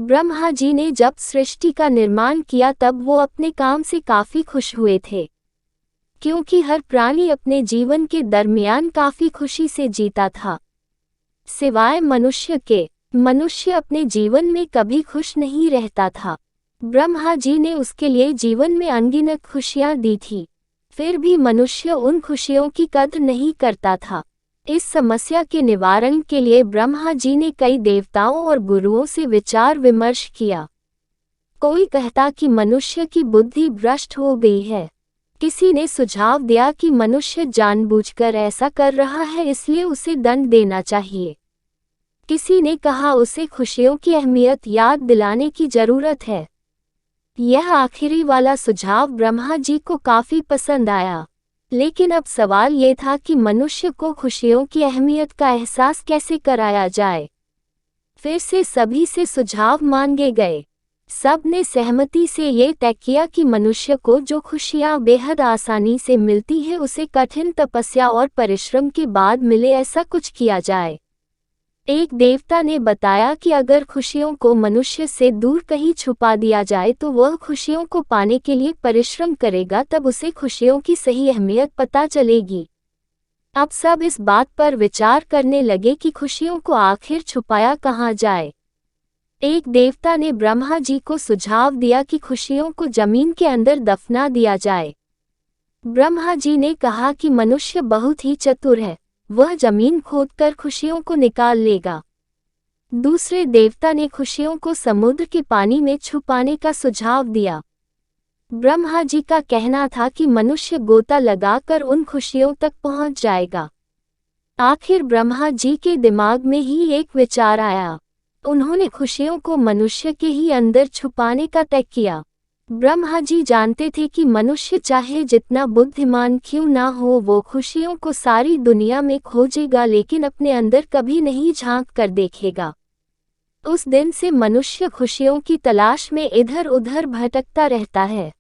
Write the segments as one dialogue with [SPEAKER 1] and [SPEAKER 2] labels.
[SPEAKER 1] ब्रह्मा जी ने जब सृष्टि का निर्माण किया तब वो अपने काम से काफी खुश हुए थे, क्योंकि हर प्राणी अपने जीवन के दरमियान काफी खुशी से जीता था, सिवाय मनुष्य के। मनुष्य अपने जीवन में कभी खुश नहीं रहता था। ब्रह्मा जी ने उसके लिए जीवन में अनगिनत खुशियां दी थी, फिर भी मनुष्य उन खुशियों की कद्र नहीं करता था। इस समस्या के निवारण के लिए ब्रह्मा जी ने कई देवताओं और गुरुओं से विचार विमर्श किया। कोई कहता कि मनुष्य की बुद्धि भ्रष्ट हो गई है, किसी ने सुझाव दिया कि मनुष्य जानबूझकर ऐसा कर रहा है इसलिए उसे दंड देना चाहिए। किसी ने कहा उसे खुशियों की अहमियत याद दिलाने की जरूरत है। यह आखिरी वाला सुझाव ब्रह्मा जी को काफी पसंद आया, लेकिन अब सवाल ये था कि मनुष्य को खुशियों की अहमियत का एहसास कैसे कराया जाए। फिर से सभी से सुझाव मांगे गए। सब ने सहमति से ये तय किया कि मनुष्य को जो खुशियां बेहद आसानी से मिलती है उसे कठिन तपस्या और परिश्रम के बाद मिले, ऐसा कुछ किया जाए। एक देवता ने बताया कि अगर खुशियों को मनुष्य से दूर कहीं छुपा दिया जाए तो वह खुशियों को पाने के लिए परिश्रम करेगा, तब उसे खुशियों की सही अहमियत पता चलेगी। अब सब इस बात पर विचार करने लगे कि खुशियों को आखिर छुपाया कहाँ जाए। एक देवता ने ब्रह्मा जी को सुझाव दिया कि खुशियों को जमीन के अंदर दफना दिया जाए। ब्रह्मा जी ने कहा कि मनुष्य बहुत ही चतुर है, वह जमीन खोदकर खुशियों को निकाल लेगा। दूसरे देवता ने खुशियों को समुद्र के पानी में छुपाने का सुझाव दिया। ब्रह्मा जी का कहना था कि मनुष्य गोता लगाकर उन खुशियों तक पहुंच जाएगा। आखिर ब्रह्मा जी के दिमाग में ही एक विचार आया। उन्होंने खुशियों को मनुष्य के ही अंदर छुपाने का तय किया। ब्रह्मा जी जानते थे कि मनुष्य चाहे जितना बुद्धिमान क्यों ना हो, वो खुशियों को सारी दुनिया में खोजेगा लेकिन अपने अंदर कभी नहीं झांक कर देखेगा। उस दिन से मनुष्य खुशियों की तलाश में इधर उधर भटकता रहता है।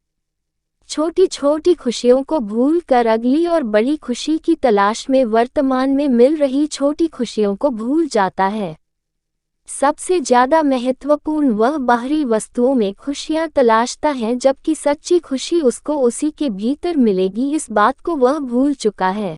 [SPEAKER 1] छोटी छोटी खुशियों को भूल कर अगली और बड़ी खुशी की तलाश में वर्तमान में मिल रही छोटी खुशियों को भूल जाता है। सबसे ज्यादा महत्वपूर्ण वह बाहरी वस्तुओं में खुशियां तलाशता है, जबकि सच्ची खुशी उसको उसी के भीतर मिलेगी, इस बात को वह भूल चुका है।